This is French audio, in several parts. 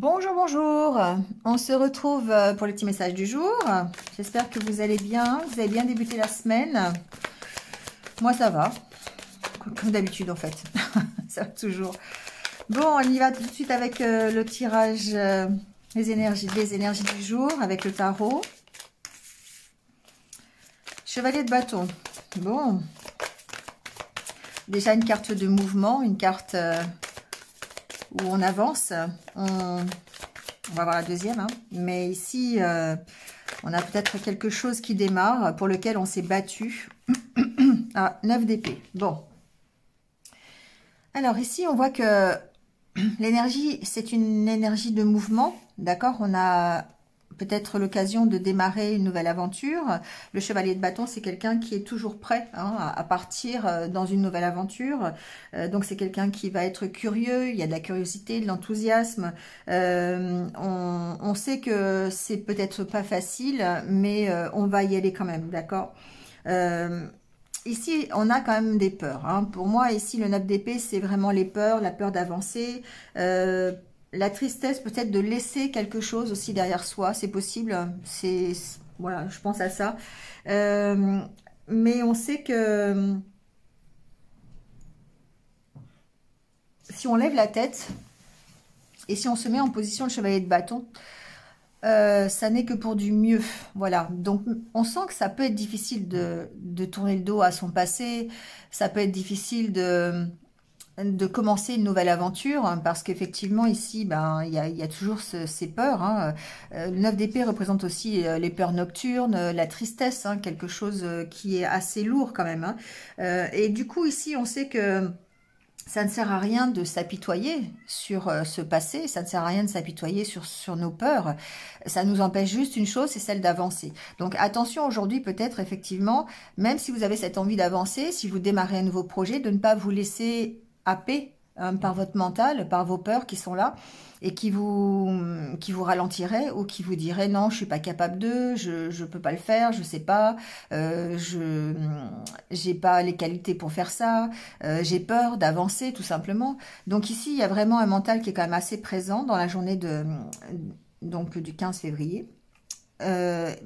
Bonjour, bonjour. On se retrouve pour le petit message du jour. J'espère que vous allez bien. Vous avez bien débuté la semaine. Moi, ça va. Comme d'habitude, en fait. Ça va toujours. Bon, on y va tout de suite avec le tirage des énergies du jour avec le tarot. Chevalier de bâton. Bon. Déjà une carte de mouvement, une carte où on avance. On va voir la deuxième, hein. Mais ici, on a peut-être quelque chose qui démarre, pour lequel on s'est battu. Ah, 9 d'épée. Bon. Alors ici, on voit que l'énergie, c'est une énergie de mouvement. D'accord? On a peut-être l'occasion de démarrer une nouvelle aventure. Le chevalier de bâton, c'est quelqu'un qui est toujours prêt, hein, à partir dans une nouvelle aventure. Donc c'est quelqu'un qui va être curieux, il y a de la curiosité, de l'enthousiasme. On sait que c'est peut-être pas facile, mais on va y aller quand même, d'accord? Ici, on a quand même des peurs, hein. Pour moi, ici, le 9 d'épée, c'est vraiment les peurs, la peur d'avancer, la tristesse peut-être de laisser quelque chose aussi derrière soi, c'est possible, voilà, je pense à ça. Mais on sait que si on lève la tête et si on se met en position de chevalier de bâton, ça n'est que pour du mieux, voilà. Donc on sent que ça peut être difficile de tourner le dos à son passé, ça peut être difficile de commencer une nouvelle aventure, hein, parce qu'effectivement ici, ben, il y a toujours ces peurs, hein. Le 9 d'épée représente aussi les peurs nocturnes, la tristesse, hein, quelque chose qui est assez lourd quand même, hein. Et du coup ici, on sait que ça ne sert à rien de s'apitoyer sur ce passé, ça ne sert à rien de s'apitoyer sur nos peurs. Ça nous empêche juste une chose, c'est celle d'avancer. Donc attention aujourd'hui peut-être effectivement, même si vous avez cette envie d'avancer, si vous démarrez un nouveau projet, de ne pas vous laisser happer par votre mental, par vos peurs qui sont là et qui vous ralentiraient ou qui vous diraient non, je suis pas capable de, je peux pas le faire, je sais pas, j'ai pas les qualités pour faire ça, j'ai peur d'avancer tout simplement. Donc ici il y a vraiment un mental qui est quand même assez présent dans la journée donc du 15 février.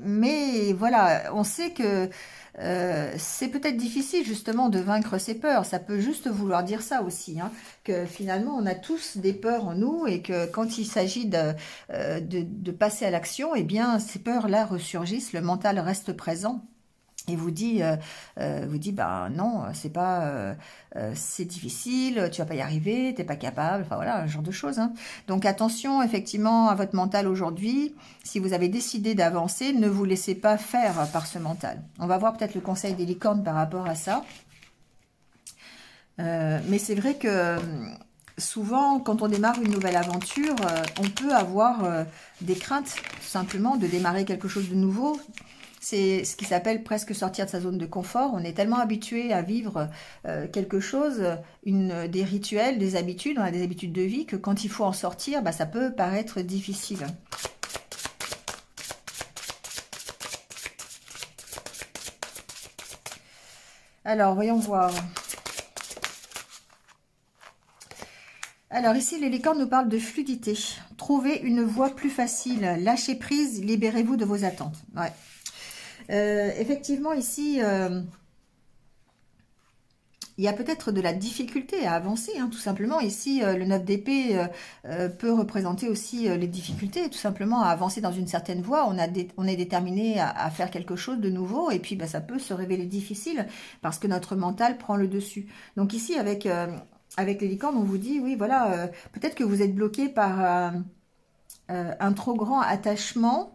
Mais voilà, on sait que c'est peut-être difficile justement de vaincre ses peurs. Ça peut juste vouloir dire ça aussi, hein, que finalement on a tous des peurs en nous et que quand il s'agit de passer à l'action, eh bien ces peurs-là ressurgissent, le mental reste présent. Et vous dit ben non, c'est pas, c'est difficile, tu vas pas y arriver, t'es pas capable, enfin voilà, un genre de choses, hein. Donc attention effectivement à votre mental aujourd'hui. Si vous avez décidé d'avancer, ne vous laissez pas faire par ce mental. On va voir peut-être le conseil des licornes par rapport à ça. Mais c'est vrai que souvent, quand on démarre une nouvelle aventure, on peut avoir des craintes, tout simplement, de démarrer quelque chose de nouveau. C'est ce qui s'appelle presque sortir de sa zone de confort. On est tellement habitué à vivre quelque chose, des rituels, des habitudes, on a des habitudes de vie, que quand il faut en sortir, bah, ça peut paraître difficile. Alors, voyons voir. Alors ici, les licornes nous parlent de fluidité. Trouvez une voie plus facile, lâchez prise, libérez-vous de vos attentes. Ouais. Effectivement, ici, il y a peut-être de la difficulté à avancer, hein, tout simplement. Ici, le 9 d'épée peut représenter aussi les difficultés, tout simplement, à avancer dans une certaine voie. On est déterminé à faire quelque chose de nouveau, et puis bah, ça peut se révéler difficile, parce que notre mental prend le dessus. Donc ici, avec les licornes, on vous dit, oui, voilà, peut-être que vous êtes bloqué par un trop grand attachement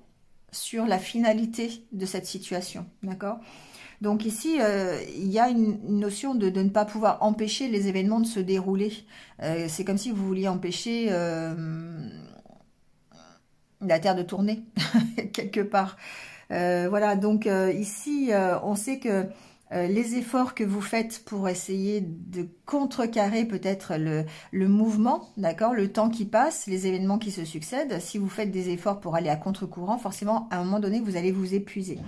sur la finalité de cette situation, d'accord? Donc ici, il y a une notion de ne pas pouvoir empêcher les événements de se dérouler. C'est comme si vous vouliez empêcher la Terre de tourner, quelque part. Voilà, donc ici, on sait que les efforts que vous faites pour essayer de contrecarrer peut-être le mouvement, d'accord, le temps qui passe, les événements qui se succèdent, si vous faites des efforts pour aller à contre-courant, forcément, à un moment donné, vous allez vous épuiser.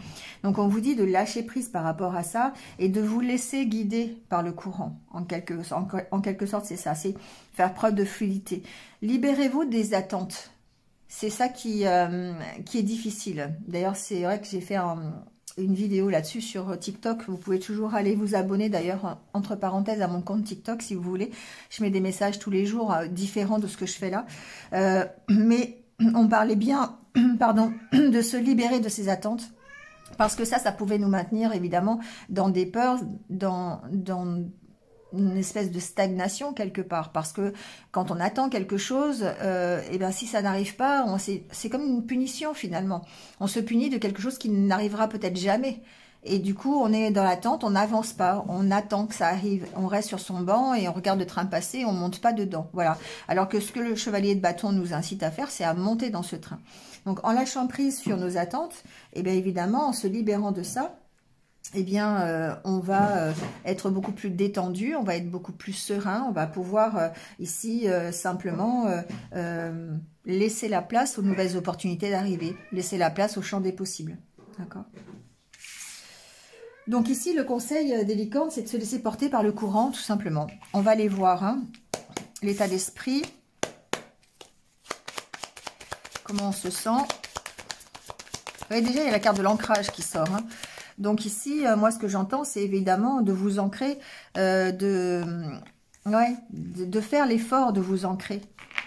Donc, on vous dit de lâcher prise par rapport à ça et de vous laisser guider par le courant. En quelque sorte, c'est ça, c'est faire preuve de fluidité. Libérez-vous des attentes. C'est ça qui est difficile. D'ailleurs, c'est vrai que j'ai fait une vidéo là-dessus sur TikTok. Vous pouvez toujours aller vous abonner, d'ailleurs, entre parenthèses, à mon compte TikTok, si vous voulez. Je mets des messages tous les jours différents de ce que je fais là. Mais on parlait bien, pardon, de se libérer de ses attentes. Parce que ça pouvait nous maintenir, évidemment, dans des peurs, dans une espèce de stagnation quelque part, parce que quand on attend quelque chose, et bien si ça n'arrive pas, c'est comme une punition finalement. On se punit de quelque chose qui n'arrivera peut-être jamais. Et du coup, on est dans l'attente, on n'avance pas, on attend que ça arrive, on reste sur son banc et on regarde le train passer, on monte pas dedans. Voilà. Alors que ce que le chevalier de bâton nous incite à faire, c'est à monter dans ce train. Donc en lâchant prise sur nos attentes, et bien évidemment, en se libérant de ça, eh bien, on va être beaucoup plus détendu, on va être beaucoup plus serein, on va pouvoir ici simplement laisser la place aux nouvelles opportunités d'arriver, laisser la place au champ des possibles. D'accord ? Donc ici, le conseil des licornes, c'est de se laisser porter par le courant, tout simplement. On va aller voir hein, l'état d'esprit, comment on se sent. Vous voyez, déjà, il y a la carte de l'ancrage qui sort, hein. Donc ici, moi, ce que j'entends, c'est évidemment de vous ancrer, de faire l'effort de vous ancrer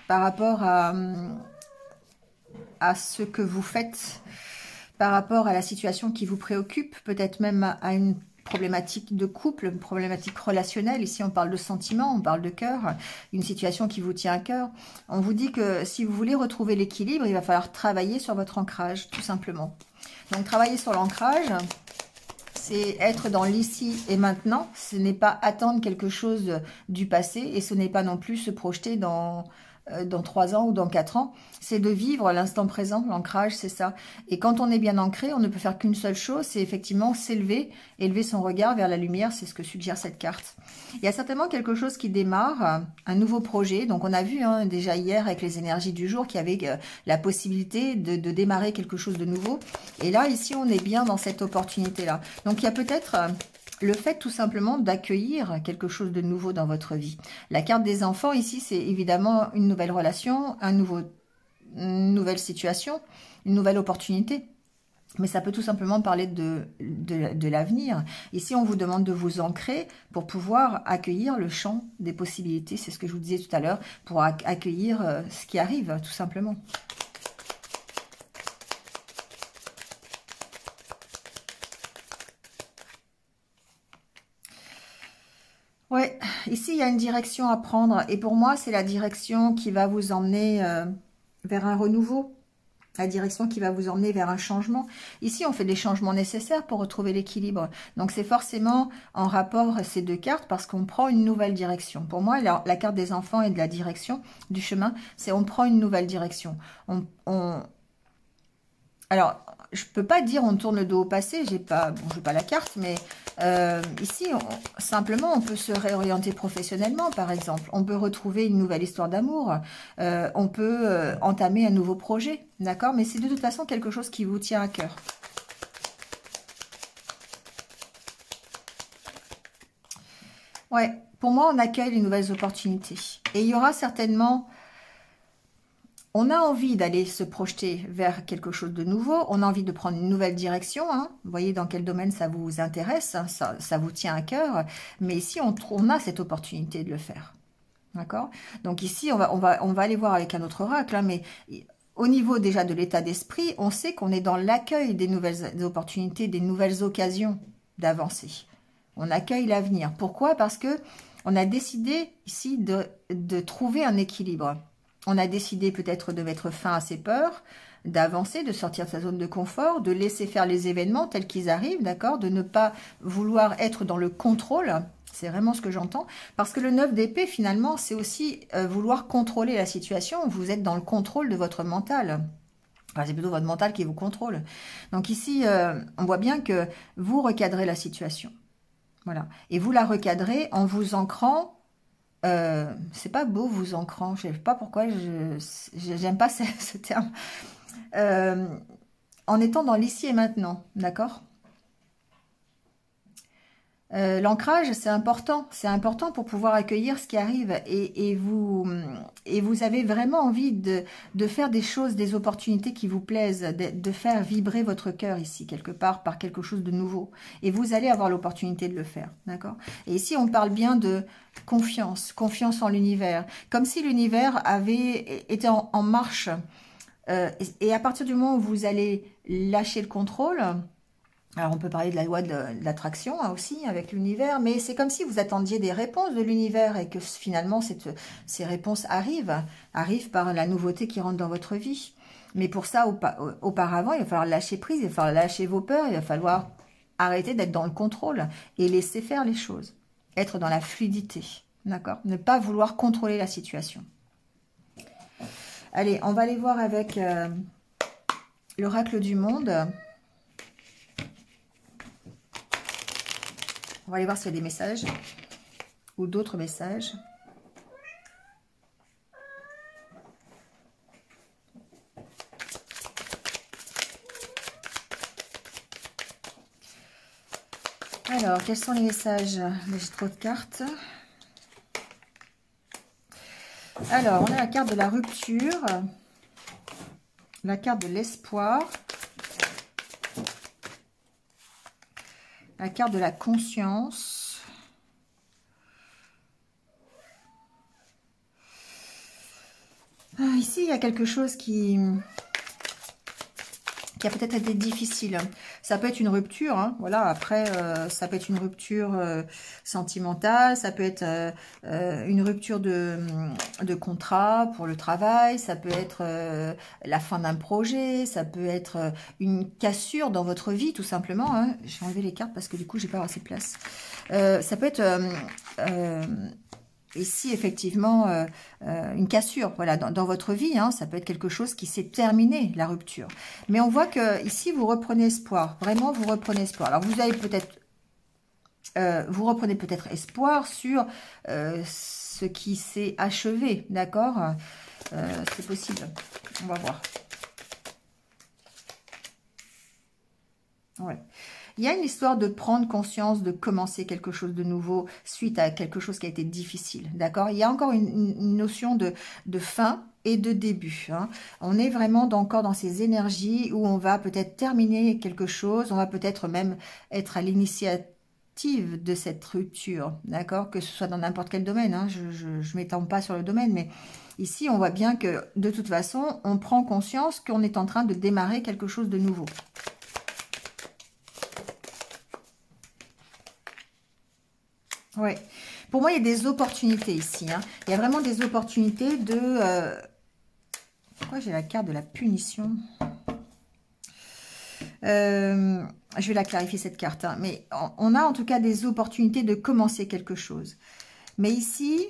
par rapport à ce que vous faites, par rapport à la situation qui vous préoccupe, peut-être même à une problématique de couple, une problématique relationnelle. Ici, on parle de sentiments, on parle de cœur, une situation qui vous tient à cœur. On vous dit que si vous voulez retrouver l'équilibre, il va falloir travailler sur votre ancrage, tout simplement. Donc, travailler sur l'ancrage, c'est être dans l'ici et maintenant. Ce n'est pas attendre quelque chose du passé et ce n'est pas non plus se projeter dans 3 ans ou dans 4 ans. C'est de vivre l'instant présent. L'ancrage, c'est ça. Et quand on est bien ancré, on ne peut faire qu'une seule chose, c'est effectivement s'élever, élever son regard vers la lumière. C'est ce que suggère cette carte. Il y a certainement quelque chose qui démarre, un nouveau projet. Donc on a vu hein, déjà hier avec les énergies du jour qu'il y avait la possibilité de démarrer quelque chose de nouveau. Et là, ici, on est bien dans cette opportunité-là. Donc il y a peut-être le fait tout simplement d'accueillir quelque chose de nouveau dans votre vie. La carte des enfants ici, c'est évidemment une nouvelle relation, une nouvelle situation, une nouvelle opportunité. Mais ça peut tout simplement parler de l'avenir. Ici, on vous demande de vous ancrer pour pouvoir accueillir le champ des possibilités. C'est ce que je vous disais tout à l'heure, pour accueillir ce qui arrive, tout simplement. Ouais, ici, il y a une direction à prendre. Et pour moi, c'est la direction qui va vous emmener vers un renouveau. La direction qui va vous emmener vers un changement. Ici, on fait des changements nécessaires pour retrouver l'équilibre. Donc, c'est forcément en rapport ces deux cartes parce qu'on prend une nouvelle direction. Pour moi, la carte des enfants et de la direction du chemin, c'est on prend une nouvelle direction. Alors, je peux pas dire on tourne le dos au passé, j'ai pas la carte, mais ici, simplement, on peut se réorienter professionnellement, par exemple. On peut retrouver une nouvelle histoire d'amour, on peut entamer un nouveau projet, d'accord? Mais c'est de toute façon quelque chose qui vous tient à cœur. Ouais, pour moi, on accueille les nouvelles opportunités. Et il y aura certainement... On a envie d'aller se projeter vers quelque chose de nouveau, on a envie de prendre une nouvelle direction, hein. Vous voyez dans quel domaine ça vous intéresse, hein, ça vous tient à cœur, mais ici on a cette opportunité de le faire, d'accord? Donc ici on va aller voir avec un autre oracle, hein, mais au niveau déjà de l'état d'esprit, on sait qu'on est dans l'accueil des nouvelles opportunités, des nouvelles occasions d'avancer. On accueille l'avenir. Pourquoi? Parce que on a décidé ici de trouver un équilibre. On a décidé peut-être de mettre fin à ses peurs, d'avancer, de sortir de sa zone de confort, de laisser faire les événements tels qu'ils arrivent, d'accord? De ne pas vouloir être dans le contrôle, c'est vraiment ce que j'entends. Parce que le 9 d'épée, finalement, c'est aussi vouloir contrôler la situation. Vous êtes dans le contrôle de votre mental. Enfin, c'est plutôt votre mental qui vous contrôle. Donc ici, on voit bien que vous recadrez la situation. Voilà. Et vous la recadrez en vous ancrant. C'est pas beau vous ancrant, je sais pas pourquoi j'aime pas ce terme, en étant dans l'ici et maintenant, d'accord? L'ancrage, c'est important. C'est important pour pouvoir accueillir ce qui arrive. Et vous avez vraiment envie de faire des choses, des opportunités qui vous plaisent, de faire vibrer votre cœur ici, quelque part, par quelque chose de nouveau. Et vous allez avoir l'opportunité de le faire, d'accord? Et ici, on parle bien de confiance, confiance en l'univers. Comme si l'univers était en marche. Et à partir du moment où vous allez lâcher le contrôle... Alors, on peut parler de la loi de l'attraction aussi avec l'univers, mais c'est comme si vous attendiez des réponses de l'univers et que finalement, ces réponses arrivent par la nouveauté qui rentre dans votre vie. Mais pour ça, auparavant, il va falloir lâcher prise, il va falloir lâcher vos peurs, il va falloir arrêter d'être dans le contrôle et laisser faire les choses. Être dans la fluidité, d'accord? Ne pas vouloir contrôler la situation. Allez, on va aller voir avec l'oracle du monde. On va aller voir s'il y a des messages ou d'autres messages. Alors, quels sont les messages? J'ai trop de cartes. Alors, on a la carte de la rupture, la carte de l'espoir, la carte de la conscience. Ici, il y a quelque chose qui a peut-être été difficile. Ça peut être une rupture, hein, voilà. Après, ça peut être une rupture sentimentale, ça peut être une rupture de contrat pour le travail, ça peut être la fin d'un projet, ça peut être une cassure dans votre vie, tout simplement. Hein. Je vais enlever les cartes parce que du coup, j'ai pas assez de place. Ça peut être... ici, effectivement, une cassure, voilà, dans votre vie, hein, ça peut être quelque chose qui s'est terminé, la rupture. Mais on voit que ici, vous reprenez espoir. Vraiment, vous reprenez espoir. Alors, vous avez peut-être, vous reprenez peut-être espoir sur ce qui s'est achevé, d'accord? C'est possible. On va voir. Ouais. Il y a une histoire de prendre conscience, de commencer quelque chose de nouveau suite à quelque chose qui a été difficile, d'accord? Il y a encore une notion de fin et de début. Hein. On est vraiment encore dans ces énergies où on va peut-être terminer quelque chose, on va peut-être même être à l'initiative de cette rupture, d'accord? Que ce soit dans n'importe quel domaine, hein. Je ne m'étends pas sur le domaine, mais ici, on voit bien que de toute façon, on prend conscience qu'on est en train de démarrer quelque chose de nouveau. Oui, pour moi, il y a des opportunités ici. Hein. Il y a vraiment des opportunités de... Pourquoi j'ai la carte de la punition? Je vais la clarifier, cette carte. Hein. Mais on a en tout cas des opportunités de commencer quelque chose. Mais ici,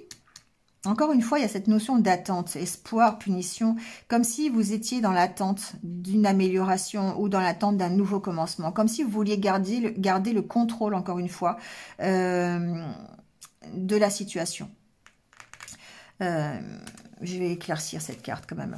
encore une fois, il y a cette notion d'attente, espoir, punition, comme si vous étiez dans l'attente d'une amélioration ou dans l'attente d'un nouveau commencement. Comme si vous vouliez garder le contrôle, encore une fois, de la situation. Je vais éclaircir cette carte quand même.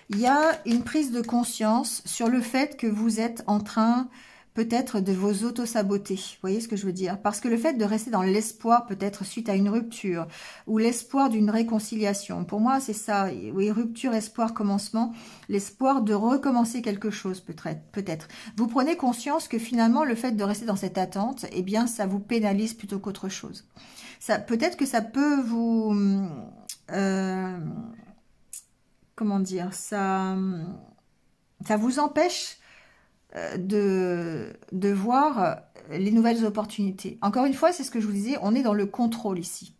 Il y a une prise de conscience sur le fait que vous êtes en train peut-être de vous auto-saboter. Vous voyez ce que je veux dire? Parce que le fait de rester dans l'espoir, peut-être suite à une rupture, ou l'espoir d'une réconciliation, pour moi c'est ça, oui, rupture, espoir, commencement, l'espoir de recommencer quelque chose peut-être. Vous prenez conscience que finalement le fait de rester dans cette attente, eh bien ça vous pénalise plutôt qu'autre chose. Peut-être que ça peut vous... comment dire, ça vous empêche de voir les nouvelles opportunités. Encore une fois, c'est ce que je vous disais, on est dans le contrôle ici.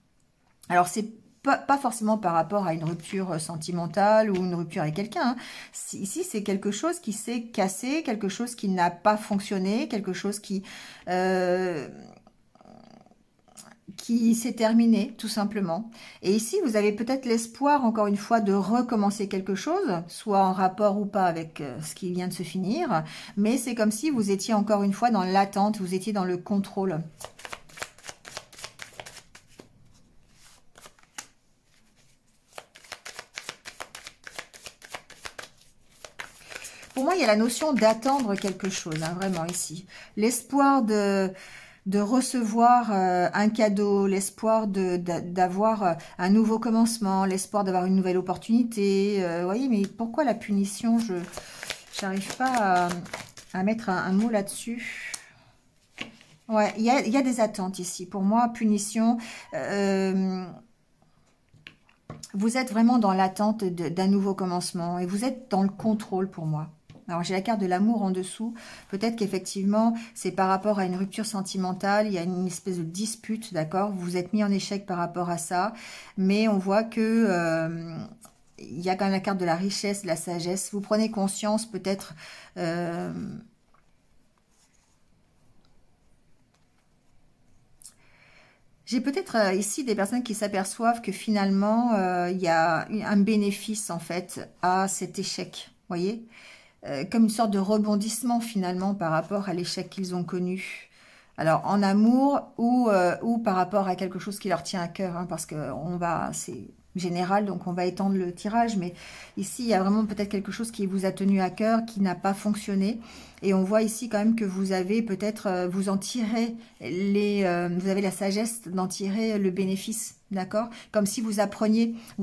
Alors, c'est pas forcément par rapport à une rupture sentimentale ou une rupture avec quelqu'un. Hein. Ici, c'est quelque chose qui s'est cassé, quelque chose qui n'a pas fonctionné, quelque chose qui s'est terminé, tout simplement. Et ici, vous avez peut-être l'espoir, encore une fois, de recommencer quelque chose, soit en rapport ou pas avec ce qui vient de se finir, mais c'est comme si vous étiez encore une fois dans l'attente, vous étiez dans le contrôle. Pour moi, il y a la notion d'attendre quelque chose, hein, vraiment ici. L'espoir de recevoir un cadeau, l'espoir d'avoir un nouveau commencement, l'espoir d'avoir une nouvelle opportunité. Vous voyez, mais pourquoi la punition? Je n'arrive pas à mettre un mot là-dessus. Ouais, il y a des attentes ici. Pour moi, punition, vous êtes vraiment dans l'attente d'un nouveau commencement et vous êtes dans le contrôle pour moi. Alors, j'ai la carte de l'amour en dessous. Peut-être qu'effectivement, c'est par rapport à une rupture sentimentale. Il y a une espèce de dispute, d'accord? Vous vous êtes mis en échec par rapport à ça. Mais on voit que il y a quand même la carte de la richesse, de la sagesse. Vous prenez conscience peut-être... J'ai peut-être ici des personnes qui s'aperçoivent que finalement, il y a un bénéfice en fait à cet échec. Vous voyez? Comme une sorte de rebondissement finalement par rapport à l'échec qu'ils ont connu. Alors en amour ou par rapport à quelque chose qui leur tient à cœur, hein, parce que c'est général, donc on va étendre le tirage, mais ici il y a vraiment peut-être quelque chose qui vous a tenu à cœur, qui n'a pas fonctionné, et on voit ici quand même que vous avez peut-être, vous en tirez vous avez la sagesse d'en tirer le bénéfice, d'accord? Comme si vous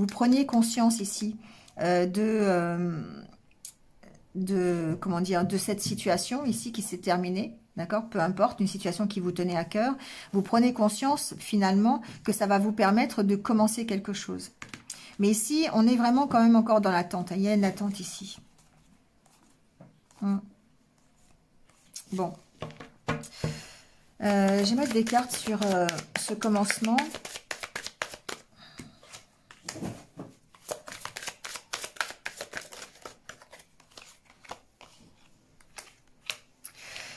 preniez conscience ici comment dire, de cette situation ici qui s'est terminée, d'accord? Peu importe, une situation qui vous tenait à cœur, vous prenez conscience finalement que ça va vous permettre de commencer quelque chose. Mais ici, on est vraiment quand même encore dans l'attente. Il y a une attente ici. Bon. Je vais mettre des cartes sur ce commencement.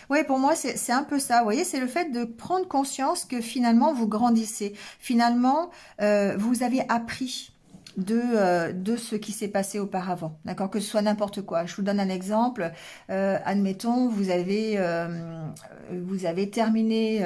Oui, pour moi, c'est un peu ça. Vous voyez, c'est le fait de prendre conscience que finalement, vous grandissez. Finalement, vous avez appris de ce qui s'est passé auparavant. D'accord? Que ce soit n'importe quoi. Je vous donne un exemple. Admettons, vous avez terminé,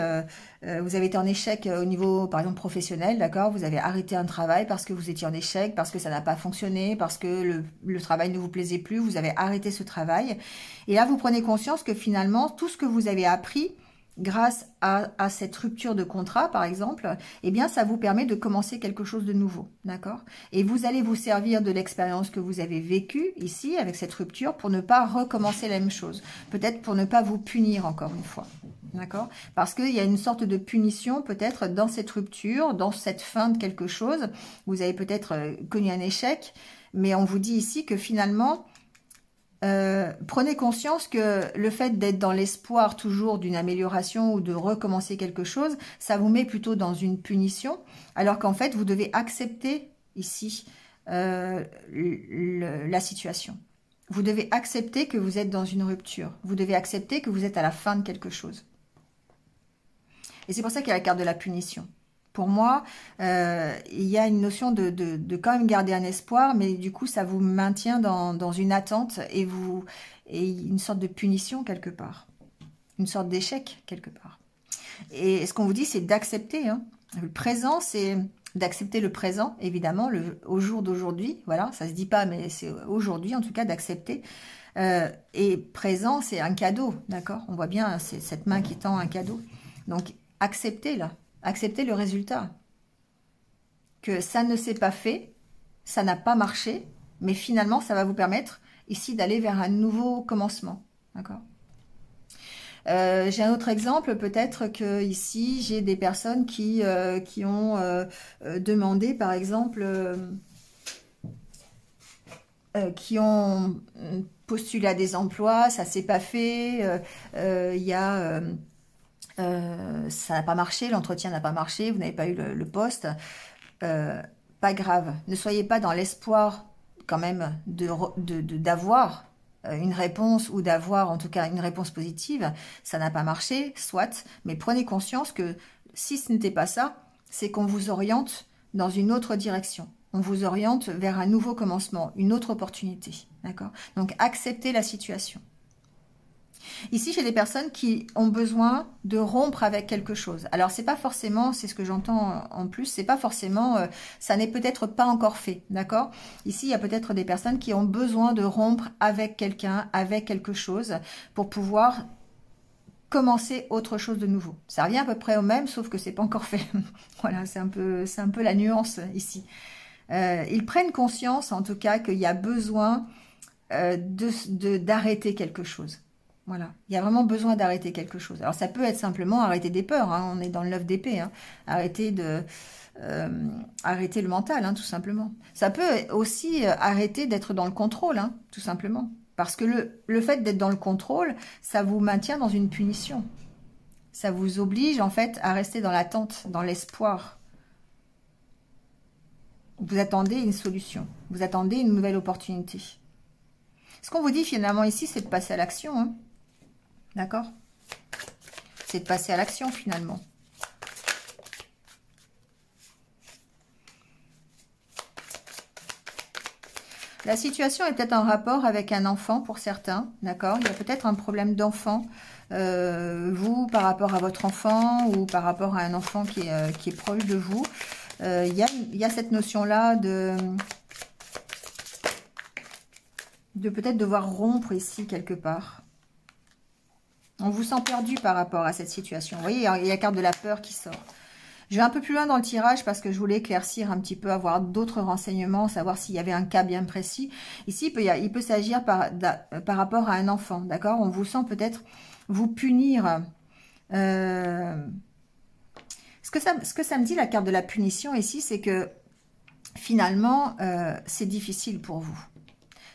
vous avez été en échec au niveau, par exemple, professionnel. D'accord? Vous avez arrêté un travail parce que vous étiez en échec, parce que ça n'a pas fonctionné, parce que le travail ne vous plaisait plus. Vous avez arrêté ce travail. Et là, vous prenez conscience que finalement, tout ce que vous avez appris grâce à cette rupture de contrat, par exemple, eh bien, ça vous permet de commencer quelque chose de nouveau, d'accord? Et vous allez vous servir de l'expérience que vous avez vécue ici, avec cette rupture, pour ne pas recommencer la même chose. Peut-être pour ne pas vous punir encore une fois, d'accord? Parce qu'il y a une sorte de punition, peut-être, dans cette rupture, dans cette fin de quelque chose. Vous avez peut-être connu un échec, mais on vous dit ici que finalement... prenez conscience que le fait d'être dans l'espoir toujours d'une amélioration ou de recommencer quelque chose, ça vous met plutôt dans une punition, alors qu'en fait, vous devez accepter ici la situation. Vous devez accepter que vous êtes dans une rupture. Vous devez accepter que vous êtes à la fin de quelque chose. Et c'est pour ça qu'il y a la carte de la punition. Pour moi, il y a une notion de quand même garder un espoir, mais du coup, ça vous maintient dans une attente et une sorte de punition quelque part. Une sorte d'échec quelque part. Et ce qu'on vous dit, c'est d'accepter. Hein. Le présent, c'est d'accepter le présent, évidemment, au jour d'aujourd'hui. Voilà, ça se dit pas, mais c'est aujourd'hui, en tout cas, d'accepter. Et présent, c'est un cadeau, d'accord? On voit bien, c'est cette main qui tend un cadeau. Donc, acceptez, là. Acceptez le résultat. Que ça ne s'est pas fait, ça n'a pas marché, mais finalement, ça va vous permettre ici d'aller vers un nouveau commencement. D'accord? J'ai un autre exemple, peut-être que ici, j'ai des personnes qui ont demandé, par exemple, qui ont postulé à des emplois, ça s'est pas fait, il y a... ça n'a pas marché, l'entretien n'a pas marché, vous n'avez pas eu le poste, pas grave. Ne soyez pas dans l'espoir quand même d'avoir une réponse ou d'avoir en tout cas une réponse positive. Ça n'a pas marché, soit, mais prenez conscience que si ce n'était pas ça, c'est qu'on vous oriente dans une autre direction. On vous oriente vers un nouveau commencement, une autre opportunité. D'accord? Donc acceptez la situation. Ici, j'ai des personnes qui ont besoin de rompre avec quelque chose. Alors, c'est pas forcément, c'est ce que j'entends en plus, c'est pas forcément, ça n'est peut-être pas encore fait, d'accord? Ici, il y a peut-être des personnes qui ont besoin de rompre avec quelqu'un, avec quelque chose, pour pouvoir commencer autre chose de nouveau. Ça revient à peu près au même, sauf que c'est pas encore fait. Voilà, c'est un peu la nuance ici. Ils prennent conscience, en tout cas, qu'il y a besoin d'arrêter quelque chose. Voilà, il y a vraiment besoin d'arrêter quelque chose. Alors ça peut être simplement arrêter des peurs, hein. On est dans le 9 d'épée, hein. Arrêter le mental, hein, tout simplement. Ça peut aussi arrêter d'être dans le contrôle, hein, tout simplement. Parce que le fait d'être dans le contrôle, ça vous maintient dans une punition. Ça vous oblige en fait à rester dans l'attente, dans l'espoir. Vous attendez une solution, vous attendez une nouvelle opportunité. Ce qu'on vous dit finalement ici, c'est de passer à l'action, hein. D'accord? C'est de passer à l'action finalement. La situation est peut-être en rapport avec un enfant pour certains, d'accord? Il y a peut-être un problème d'enfant, vous par rapport à votre enfant ou par rapport à un enfant qui est proche de vous. Il y a cette notion-là de peut-être devoir rompre ici quelque part. On vous sent perdu par rapport à cette situation. Vous voyez, il y a la carte de la peur qui sort. Je vais un peu plus loin dans le tirage parce que je voulais éclaircir un petit peu, avoir d'autres renseignements, savoir s'il y avait un cas bien précis. Ici, il peut s'agir par rapport à un enfant, d'accord? On vous sent peut-être vous punir. Ce que ça me dit, la carte de la punition ici, c'est que finalement, c'est difficile pour vous.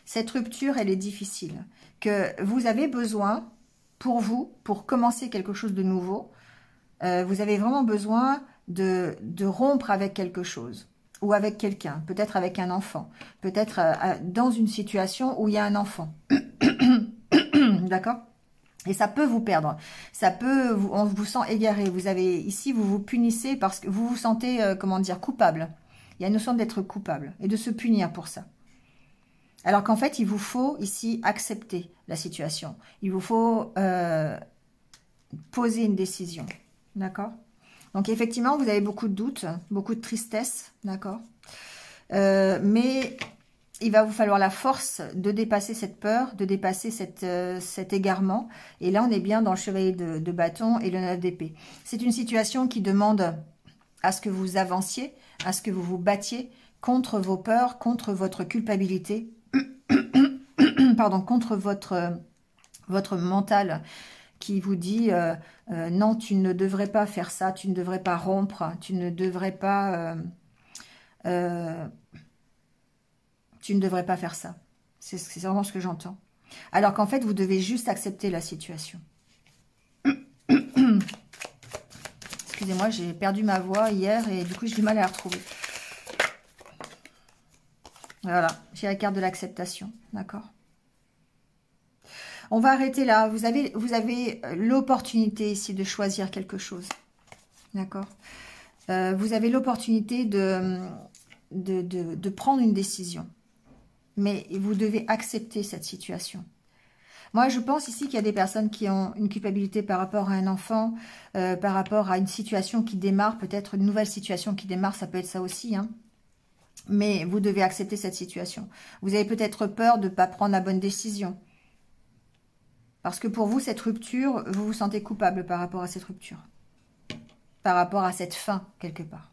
Cette rupture, elle est difficile. Que vous avez besoin, pour vous, pour commencer quelque chose de nouveau, vous avez vraiment besoin de rompre avec quelque chose ou avec quelqu'un, peut-être avec un enfant, peut-être dans une situation où il y a un enfant. D'accord? Et ça peut vous perdre, ça peut, on vous sent égaré. Vous avez ici, vous vous punissez parce que vous vous sentez, comment dire, coupable. Il y a une notion d'être coupable et de se punir pour ça. Alors qu'en fait, il vous faut ici accepter la situation. Il vous faut poser une décision. D'accord? Donc effectivement, vous avez beaucoup de doutes, beaucoup de tristesse. D'accord? Mais il va vous falloir la force de dépasser cette peur, de dépasser cet égarement. Et là, on est bien dans le chevalier de bâton et le 9 d'épée. C'est une situation qui demande à ce que vous avanciez, à ce que vous vous battiez contre vos peurs, contre votre culpabilité, pardon, contre votre mental qui vous dit non, tu ne devrais pas faire ça, tu ne devrais pas rompre, tu ne devrais pas faire ça. C'est vraiment ce que j'entends. Alors qu'en fait, vous devez juste accepter la situation. Excusez-moi, j'ai perdu ma voix hier et du coup, j'ai du mal à la retrouver. Voilà, j'ai la carte de l'acceptation, d'accord? On va arrêter là. Vous avez l'opportunité ici de choisir quelque chose, d'accord? Vous avez l'opportunité de prendre une décision. Mais vous devez accepter cette situation. Moi, je pense ici qu'il y a des personnes qui ont une culpabilité par rapport à un enfant, par rapport à une situation qui démarre, peut-être une nouvelle situation qui démarre, ça peut être ça aussi, hein. Mais vous devez accepter cette situation. Vous avez peut-être peur de ne pas prendre la bonne décision. Parce que pour vous, cette rupture, vous vous sentez coupable par rapport à cette rupture. Par rapport à cette fin, quelque part.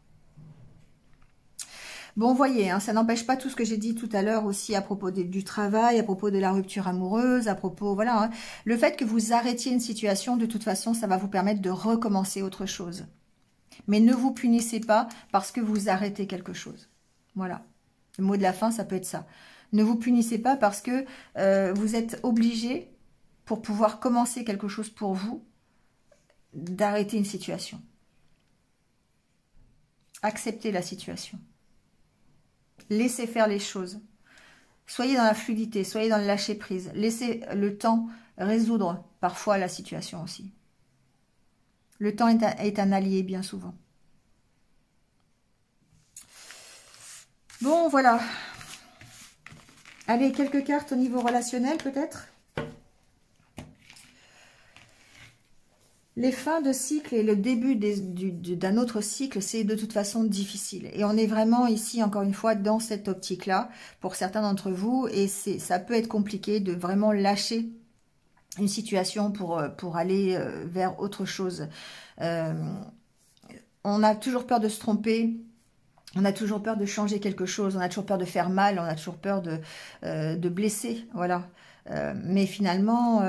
Bon, voyez, hein, ça n'empêche pas tout ce que j'ai dit tout à l'heure aussi à propos du travail, à propos de la rupture amoureuse, à propos, voilà. Hein, le fait que vous arrêtiez une situation, de toute façon, ça va vous permettre de recommencer autre chose. Mais ne vous punissez pas parce que vous arrêtez quelque chose. Voilà. Le mot de la fin, ça peut être ça. Ne vous punissez pas parce que vous êtes obligé, pour pouvoir commencer quelque chose pour vous, d'arrêter une situation. Acceptez la situation. Laissez faire les choses. Soyez dans la fluidité, soyez dans le lâcher-prise. Laissez le temps résoudre parfois la situation aussi. Le temps est un allié bien souvent. Bon, voilà. Allez, quelques cartes au niveau relationnel peut-être. Les fins de cycle et le début d'un autre cycle, c'est de toute façon difficile. Et on est vraiment ici, encore une fois, dans cette optique-là, pour certains d'entre vous. Et ça peut être compliqué de vraiment lâcher une situation pour aller vers autre chose. On a toujours peur de se tromper. On a toujours peur de changer quelque chose. On a toujours peur de faire mal. On a toujours peur de blesser. Voilà. Mais finalement...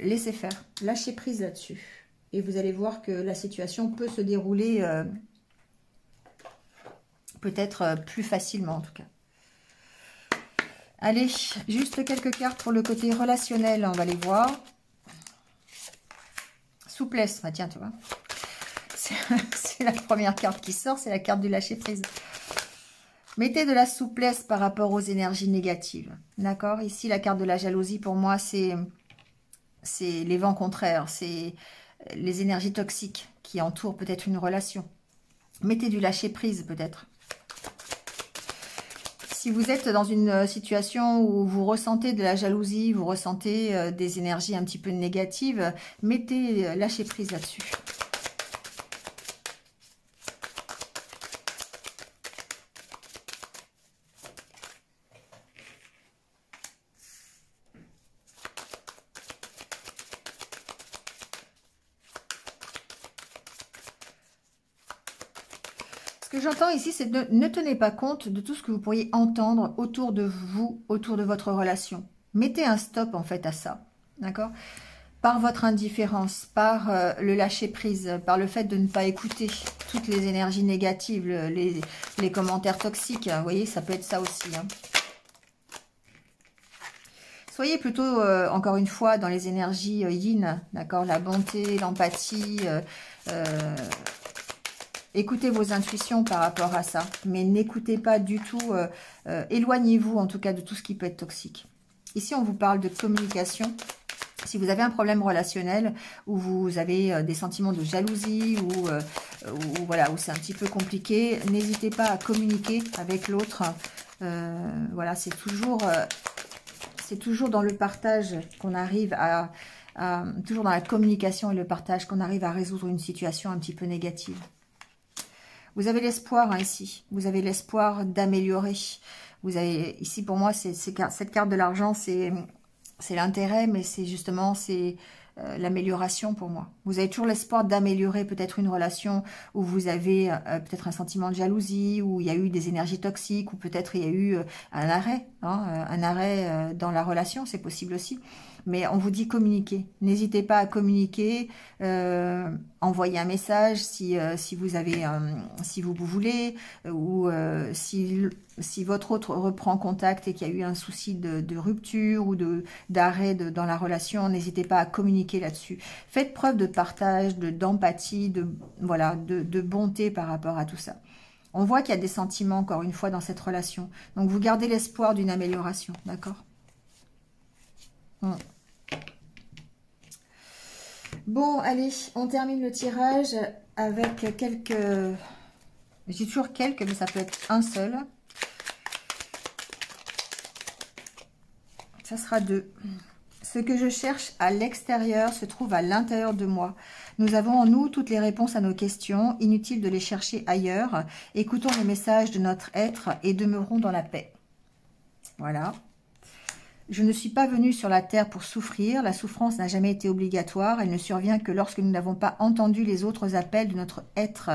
laissez faire, lâchez prise là-dessus. Et vous allez voir que la situation peut se dérouler peut-être plus facilement en tout cas. Allez, juste quelques cartes pour le côté relationnel, on va les voir. Souplesse, ah, tiens, tu vois. C'est la première carte qui sort, c'est la carte du lâcher prise. Mettez de la souplesse par rapport aux énergies négatives. D'accord? Ici, la carte de la jalousie, pour moi, c'est les vents contraires, c'est les énergies toxiques qui entourent peut-être une relation. Mettez du lâcher-prise peut-être. Si vous êtes dans une situation où vous ressentez de la jalousie, vous ressentez des énergies un petit peu négatives, mettez lâcher-prise là-dessus. Ce que j'entends ici, c'est ne tenez pas compte de tout ce que vous pourriez entendre autour de vous, autour de votre relation. Mettez un stop en fait à ça, d'accord? Par votre indifférence, par le lâcher-prise, par le fait de ne pas écouter toutes les énergies négatives, les commentaires toxiques, vous voyez, ça peut être ça aussi. Hein. Soyez plutôt, encore une fois, dans les énergies yin, d'accord? La bonté, l'empathie, écoutez vos intuitions par rapport à ça, mais n'écoutez pas du tout, éloignez-vous en tout cas de tout ce qui peut être toxique. Ici, on vous parle de communication. Si vous avez un problème relationnel, où vous avez des sentiments de jalousie, ou voilà, où c'est un petit peu compliqué, n'hésitez pas à communiquer avec l'autre. Voilà, c'est toujours dans le partage qu'on arrive toujours dans la communication et le partage qu'on arrive à résoudre une situation un petit peu négative. Vous avez l'espoir hein, ici, vous avez l'espoir d'améliorer. Vous avez ici pour moi, cette carte de l'argent, c'est l'intérêt, mais c'est justement l'amélioration pour moi. Vous avez toujours l'espoir d'améliorer peut-être une relation où vous avez peut-être un sentiment de jalousie, où il y a eu des énergies toxiques, ou peut-être il y a eu un arrêt, hein, dans la relation, c'est possible aussi. Mais on vous dit communiquer. N'hésitez pas à communiquer, envoyer un message si vous voulez, ou si votre autre reprend contact et qu'il y a eu un souci de rupture ou d'arrêt dans la relation, n'hésitez pas à communiquer là-dessus. Faites preuve de partage, d'empathie, de bonté par rapport à tout ça. On voit qu'il y a des sentiments, encore une fois, dans cette relation. Donc, vous gardez l'espoir d'une amélioration, d'accord ? Bon, allez, on termine le tirage avec quelques... J'ai toujours quelques, mais ça peut être un seul. Ça sera 2. Ce que je cherche à l'extérieur se trouve à l'intérieur de moi. Nous avons en nous toutes les réponses à nos questions. Inutile de les chercher ailleurs. Écoutons le message de notre être et demeurons dans la paix. Voilà. Je ne suis pas venue sur la terre pour souffrir. La souffrance n'a jamais été obligatoire. Elle ne survient que lorsque nous n'avons pas entendu les autres appels de notre être.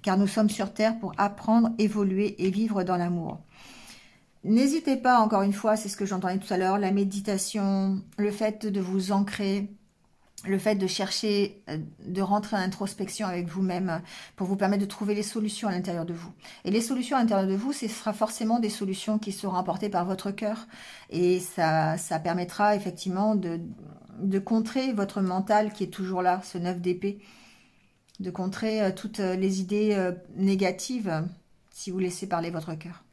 Car nous sommes sur terre pour apprendre, évoluer et vivre dans l'amour. N'hésitez pas, encore une fois, c'est ce que j'entendais tout à l'heure, la méditation, le fait de vous ancrer, le fait de chercher, de rentrer en introspection avec vous-même pour vous permettre de trouver les solutions à l'intérieur de vous. Et les solutions à l'intérieur de vous, ce sera forcément des solutions qui seront apportées par votre cœur. Et ça permettra effectivement de contrer votre mental qui est toujours là, ce 9 d'épée, de contrer toutes les idées négatives si vous laissez parler votre cœur.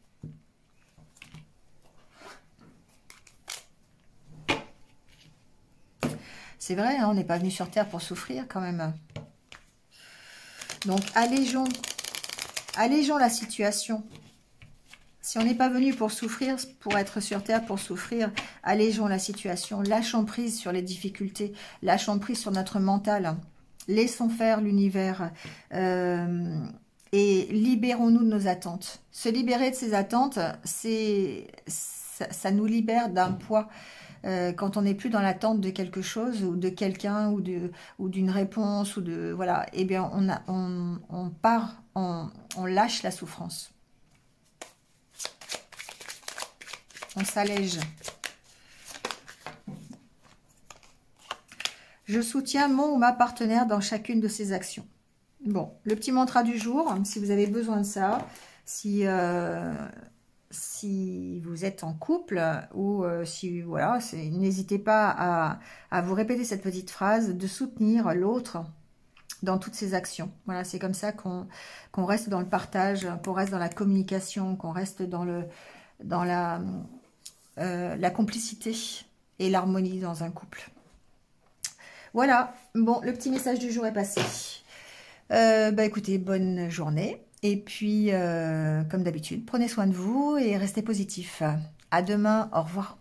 C'est vrai, hein, on n'est pas venu sur Terre pour souffrir quand même. Donc, allégeons la situation. Si on n'est pas venu pour souffrir, pour être sur Terre, pour souffrir, allégeons la situation. Lâchons prise sur les difficultés. Lâchons prise sur notre mental. Laissons faire l'univers et libérons-nous de nos attentes. Se libérer de ses attentes, ça nous libère d'un poids. Quand on n'est plus dans l'attente de quelque chose ou de quelqu'un ou d'une réponse ou de voilà, eh bien on part, on lâche la souffrance. On s'allège. Je soutiens mon ou ma partenaire dans chacune de ses actions. Bon, le petit mantra du jour, si vous avez besoin de ça, si vous êtes en couple ou si, voilà, n'hésitez pas à vous répéter cette petite phrase, de soutenir l'autre dans toutes ses actions. Voilà, c'est comme ça qu'on reste dans le partage, qu'on reste dans la communication, qu'on reste dans la complicité et l'harmonie dans un couple. Voilà, bon, le petit message du jour est passé. Bah écoutez, bonne journée. Et puis, comme d'habitude, prenez soin de vous et restez positifs. À demain, au revoir.